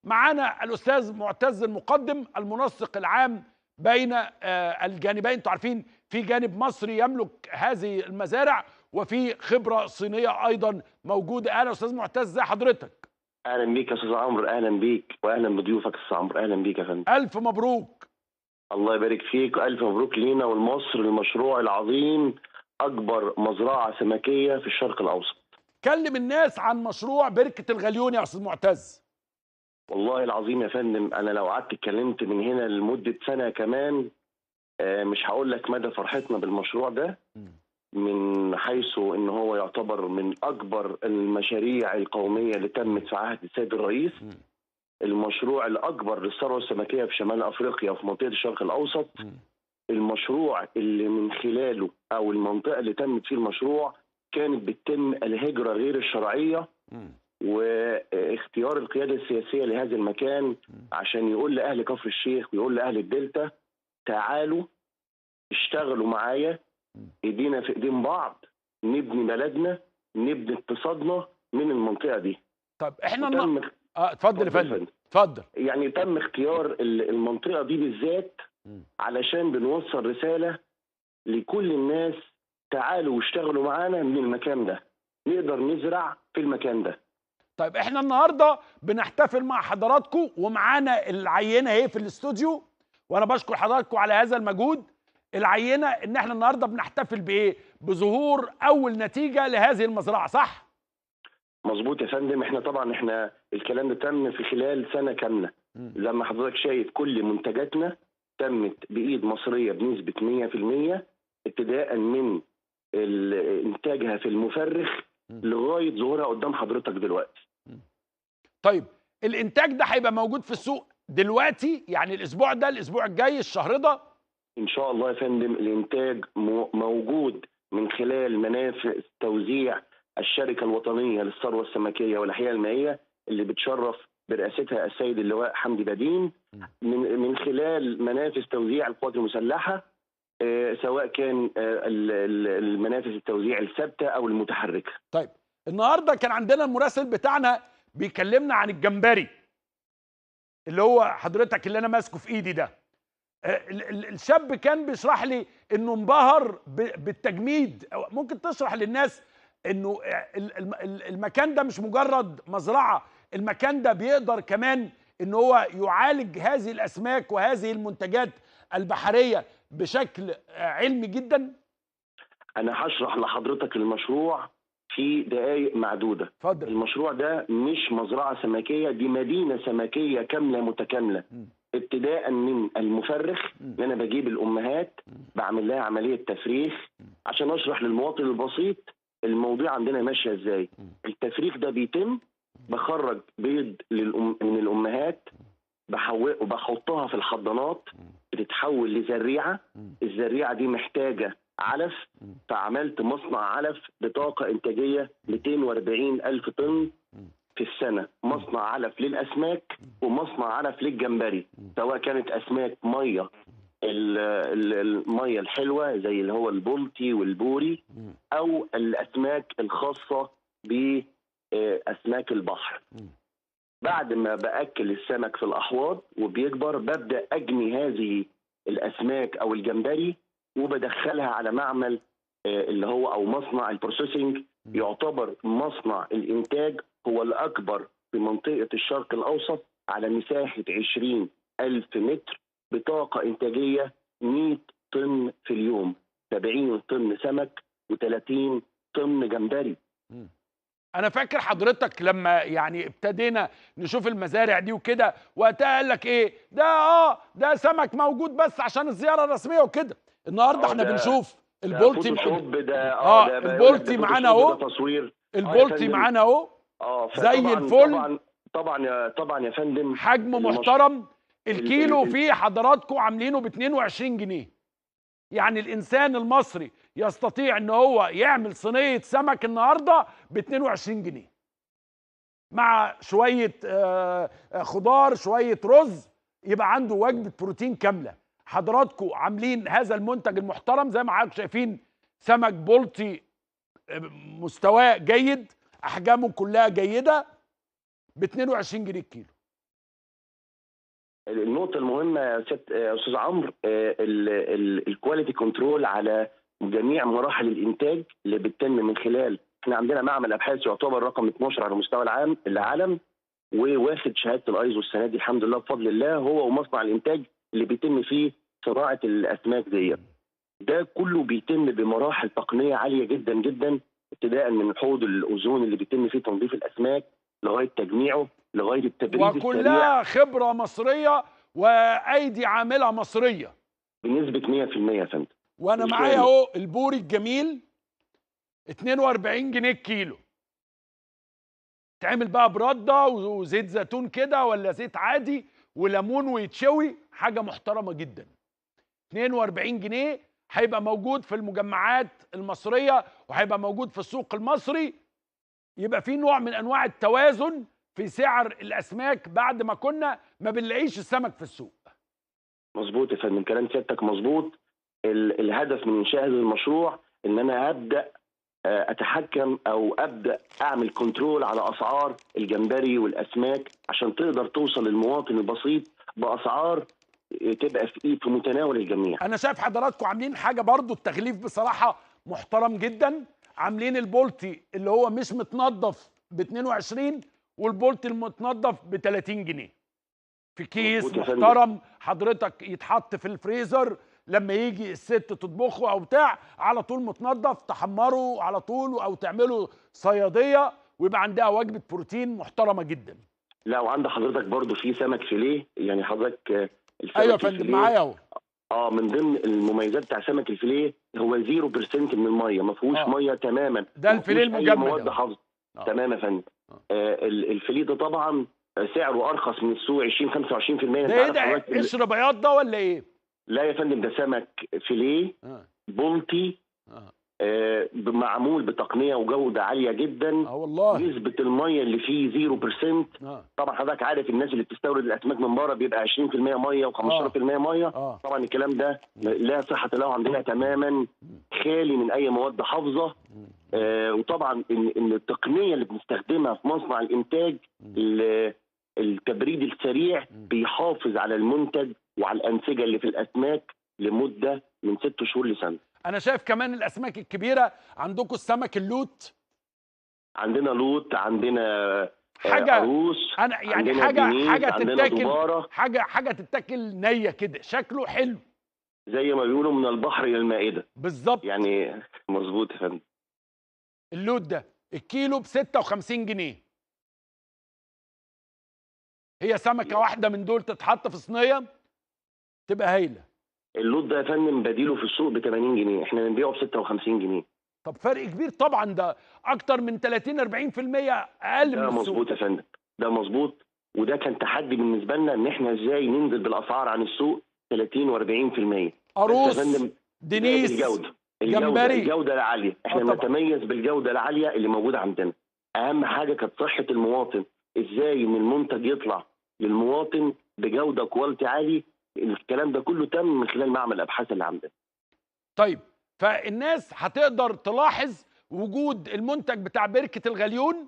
معانا الأستاذ معتز المقدم المنسق العام بين الجانبين. انتوا عارفين في جانب مصري يملك هذه المزارع وفي خبرة صينية أيضا موجودة. أهلا أستاذ معتز، ازي حضرتك؟ اهلا بيك يا استاذ عمرو، اهلا بيك واهلا بضيوفك يا استاذ عمرو، اهلا بيك يا فندم. ألف مبروك. الله يبارك فيك، الف مبروك لينا ولمصر المشروع العظيم، اكبر مزرعه سمكيه في الشرق الاوسط. كلم الناس عن مشروع بركة الغليون يا أستاذ معتز. والله العظيم يا فندم، انا لو قعدت اتكلمت من هنا لمده سنه كمان مش هقول لك مدى فرحتنا بالمشروع ده، من حيث ان هو يعتبر من اكبر المشاريع القوميه اللي تمت في عهد السيد الرئيس. المشروع الاكبر للثروه السمكيه في شمال افريقيا وفي منطقه الشرق الاوسط. المشروع اللي من خلاله او المنطقه اللي تمت فيه المشروع كانت بتتم الهجره غير الشرعيه، واختيار القياده السياسيه لهذا المكان عشان يقول لاهل كفر الشيخ ويقول لاهل الدلتا تعالوا اشتغلوا معايا، ايدينا في ايدين بعض، نبني بلدنا، نبني اقتصادنا من المنطقه دي. طب احنا اتفضل يا فندم، اتفضل. يعني تم اختيار المنطقه دي بالذات علشان بنوصل رساله لكل الناس، تعالوا واشتغلوا معانا من المكان ده، نقدر نزرع في المكان ده. طيب احنا النهارده بنحتفل مع حضراتكم ومعانا العينه اهي في الاستوديو، وانا بشكر حضراتكم على هذا المجهود. العينه ان احنا النهارده بنحتفل بايه؟ بظهور اول نتيجه لهذه المزرعه، صح؟ مظبوط يا فندم. احنا الكلام ده تم في خلال سنه كامله. زي ما حضرتك شايف كل منتجاتنا تمت بايد مصريه بنسبه 100%، ابتداء من انتاجها في المفرخ لغايه ظهورها قدام حضرتك دلوقتي. طيب الانتاج ده هيبقى موجود في السوق دلوقتي، يعني الاسبوع ده، الاسبوع الجاي، الشهر ده؟ ان شاء الله يا فندم. الانتاج موجود من خلال منافذ توزيع الشركه الوطنيه للثروه السمكيه والاحياء المائيه اللي بتشرف برئاستها السيد اللواء حمدي بدين، من خلال منافذ توزيع القوات المسلحه، سواء كان المنافذ التوزيع الثابته او المتحركه. طيب النهارده كان عندنا المراسل بتاعنا بيكلمنا عن الجمبري اللي هو حضرتك اللي انا ماسكه في ايدي ده. الشاب كان بيشرح لي انه انبهر بالتجميد. ممكن تشرح للناس انه المكان ده مش مجرد مزرعه، المكان ده بيقدر كمان ان هو يعالج هذه الاسماك وهذه المنتجات البحريه بشكل علمي جدا؟ انا هشرح لحضرتك المشروع في دقائق معدوده. اتفضل. المشروع ده مش مزرعه سمكيه، دي مدينه سمكيه كامله متكامله. ابتداء من المفرخ ان انا بجيب الامهات بعمل لها عمليه تفريخ عشان اشرح للمواطن البسيط الموضوع عندنا ماشيه ازاي. التفريخ ده بيتم، بخرج بيض من الامهات، وبحطها في الحضانات، بتتحول لزريعه. الزريعه دي محتاجه علف، فعملت مصنع علف بطاقه انتاجيه 240 الف طن في السنه، مصنع علف للاسماك ومصنع علف للجمبري، سواء كانت اسماك ميه، الميه الحلوه زي اللي هو البلطي والبوري، او الاسماك الخاصه باسماك البحر. بعد ما باكل السمك في الاحواض وبيكبر، ببدا اجني هذه الاسماك او الجمبري وبدخلها على معمل اللي هو او مصنع البروسيسنج. يعتبر مصنع الانتاج هو الاكبر في منطقه الشرق الاوسط على مساحه 20 الف متر، بطاقه انتاجيه 100 طن في اليوم، 70 طن سمك و30 طن جمبري. انا فاكر حضرتك لما يعني ابتدينا نشوف المزارع دي وكده، وقتها قال لك ايه ده سمك موجود بس عشان الزياره الرسميه وكده. النهارده احنا بنشوف البولتي البولتي معانا اهو، البولتي معانا اهو زي الفل. طبعا يا فندم، حجم محترم. الكيلو فيه حضراتكم عاملينه ب 22 جنيه. يعني الانسان المصري يستطيع ان هو يعمل صينيه سمك النهارده ب 22 جنيه مع شويه خضار، شويه رز، يبقى عنده وجبه بروتين كامله. حضراتكم عاملين هذا المنتج المحترم زي ما حضراتكم شايفين، سمك بلطي مستواه جيد، احجامه كلها جيده، ب 22 جنيه الكيلو. النقطة المهمة يا يا أستاذ عمرو، الكواليتي كنترول على جميع مراحل الإنتاج اللي بتتم من خلال، احنا عندنا معمل أبحاث يعتبر رقم 12 على مستوى العالم، وواخد شهادة الأيزو السنة دي الحمد لله بفضل الله، هو ومصنع الإنتاج اللي بيتم فيه صناعة الأسماك دي. ده كله بيتم بمراحل تقنية عالية جدا جدا، ابتداء من حوض الأوزون اللي بيتم فيه تنظيف الأسماك لغاية تجميعه لغاية التبريد السريع وكلها خبرة مصرية وأيدي عاملة مصرية بنسبة 100% يا فندم. وأنا معايا أهو البوري الجميل 42 جنيه الكيلو، تعمل بقى برده وزيت زيتون كده ولا زيت عادي وليمون ويتشوي، حاجه محترمه جدا. 42 جنيه هيبقى موجود في المجمعات المصريه وهيبقى موجود في السوق المصري، يبقى في نوع من انواع التوازن في سعر الاسماك بعد ما كنا ما بنلاقيش السمك في السوق. مظبوط يا فندم، كلام سيادتك مظبوط. الهدف من انشاء هذا المشروع ان انا ابدا اتحكم او ابدا اعمل كنترول على اسعار الجمبري والاسماك عشان تقدر توصل للمواطن البسيط باسعار تبقى في متناول الجميع. انا شايف حضراتكم عاملين حاجه برضو التغليف بصراحه محترم جدا، عاملين البولتي اللي هو مش متنضف ب 22 والبولتي المتنضف ب 30 جنيه في كيس محترم، حضرتك يتحط في الفريزر لما يجي الست تطبخه او بتاع على طول متنضف، تحمره على طول او تعمله صياديه ويبقى عندها وجبه بروتين محترمه جدا. لا وعند حضرتك برضو في سمك فيليه، يعني حضرتك السمك ايوه يا فندم معايا اهو. من ضمن المميزات بتاع سمك الفيليه هو 0% من الميه، ما فيهوش ميه تماما، ده الفيليه المجمد مواد حافظه. تمام يا فندم. الفيليه ده طبعا سعره ارخص من السوق 20-25%. ده ايه ده؟ قشر بياض ده ولا ايه؟ لا يا فندم، ده سمك فيليه بلطي معمول بتقنيه وجوده عاليه جدا. والله نسبه الميه اللي فيه 0%. طبعا حضرتك عارف الناس اللي بتستورد الاسماك من بره بيبقى 20% ميه و15% ميه. طبعا الكلام ده لا صحه له عندنا تماما، خالي من اي مواد حافظه. وطبعا ان التقنيه اللي بنستخدمها في مصنع الانتاج التبريد السريع بيحافظ على المنتج وعلى الانسجه اللي في الاسماك لمده من 6 شهور لسنه. انا شايف كمان الاسماك الكبيره عندكم السمك اللوت، عندنا لوت، عندنا حاجه عروس، انا يعني حاجه تتاكل، حاجه تتاكل نيه كده، شكله حلو زي ما بيقولوا من البحر الى المائده بالظبط. يعني مظبوط يا فندم. اللوت ده الكيلو ب 56 جنيه، هي سمكه واحده من دول تتحط في صينيه تبقى هايله. اللوت ده يا فندم بديله في السوق ب 80 جنيه، احنا بنبيعه ب 56 جنيه. طب فرق كبير طبعا، ده اكتر من 30-40% اقل من السوق. ده مظبوط يا فندم، ده مظبوط. وده كان تحدي بالنسبه لنا ان احنا ازاي ننزل بالاسعار عن السوق 30 و40%. عروس، دنيس، جمبري، الجوده العاليه، احنا بنتميز بالجوده العاليه اللي موجوده عندنا. اهم حاجه كانت صحه المواطن، ازاي ان المنتج يطلع للمواطن بجوده كواليتي عالي. الكلام ده كله تم من خلال معمل الابحاث اللي عندنا. طيب فالناس هتقدر تلاحظ وجود المنتج بتاع بركة الغليون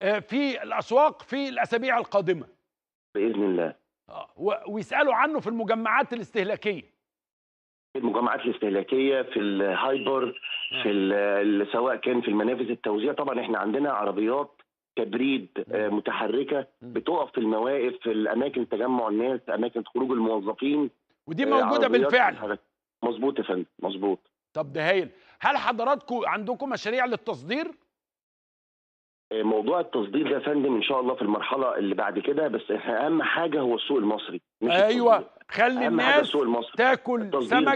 في الأسواق في الأسابيع القادمة بإذن الله. ويسألوا عنه في المجمعات الاستهلاكية. في المجمعات الاستهلاكية، في الهايبر، في سواء كان في المنافذ التوزيع. طبعا احنا عندنا عربيات تبريد متحركة بتقف في المواقف، في الأماكن تجمع الناس، أماكن خروج الموظفين، ودي موجودة بالفعل. مظبوط يا فندم، مظبوط. طب ده هايل. هل حضراتكم عندكم مشاريع للتصدير؟ موضوع التصدير ده يا فندم ان شاء الله في المرحله اللي بعد كده، بس احنا اهم حاجه هو السوق المصري. مش ايوه، خلي الناس تاكل سمك،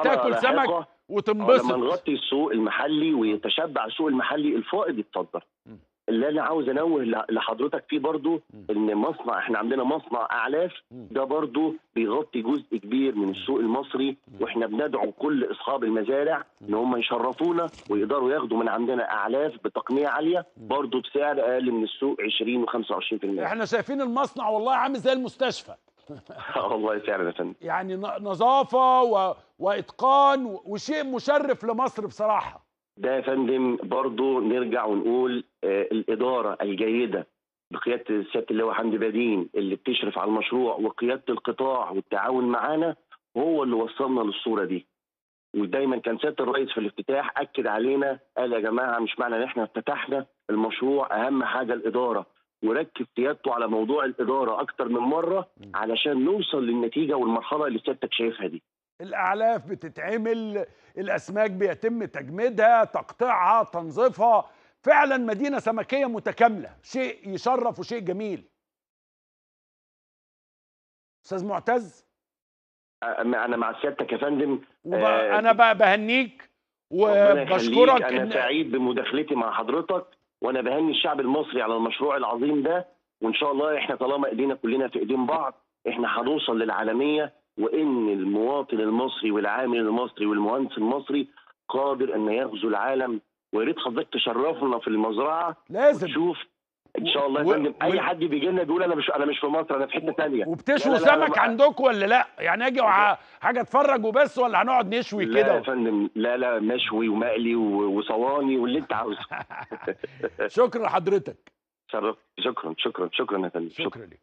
تاكل سمك وتنبسط. لما نغطي السوق المحلي ويتشبع السوق المحلي، الفائض يتصدر. اللي انا عاوز انوه لحضرتك فيه برضو ان احنا عندنا مصنع اعلاف، ده برضو بيغطي جزء كبير من السوق المصري، واحنا بندعو كل اصحاب المزارع ان هم يشرفونا ويقدروا ياخدوا من عندنا اعلاف بتقنيه عاليه برضو بسعر اقل من السوق 20 و25%. احنا شايفين المصنع والله عامل زي المستشفى. والله فعلا يا فندم، يعني نظافه واتقان وشيء مشرف لمصر بصراحه. ده يا فندم برضو نرجع ونقول الإدارة الجيدة بقياده سياده اللواء حمدي بدين اللي بتشرف على المشروع وقياده القطاع والتعاون معانا، هو اللي وصلنا للصوره دي. ودايما كان سياده الرئيس في الافتتاح اكد علينا، قال يا جماعه مش معنى ان احنا افتتحنا المشروع اهم حاجه الاداره، وركز سيادته على موضوع الاداره اكتر من مره علشان نوصل للنتيجه والمرحله اللي سيادتك شايفها دي. الاعلاف بتتعمل، الاسماك بيتم تجميدها، تقطيعها، تنظيفها، فعلا مدينه سمكيه متكامله، شيء يشرف وشيء جميل. استاذ معتز، انا مع سيادتك يا فندم. انا بقى بهنيك ربنا يخليك، وبشكرك. انا سعيد بمداخلتي مع حضرتك، وانا بهني الشعب المصري على المشروع العظيم ده، وان شاء الله احنا طالما ايدينا كلنا في ايدين بعض احنا هنوصل للعالميه، وان المواطن المصري والعامل المصري والمهندس المصري قادر ان يغزو العالم. ويا ريت حضرتك تشرفنا في المزرعه لازم وتشوف ان شاء الله يا فندم. اي حد بيجي لنا بيقول انا مش في مصر، انا في حته ثانيه. وبتشووا سمك عندكم ولا لا؟ يعني اجي حاجه اتفرج وبس، ولا هنقعد نشوي كده؟ لا يا فندم، لا مشوي ومقلي وصواني واللي انت عاوزه. شكرا لحضرتك. شكرا يا فندم. شكرا لك.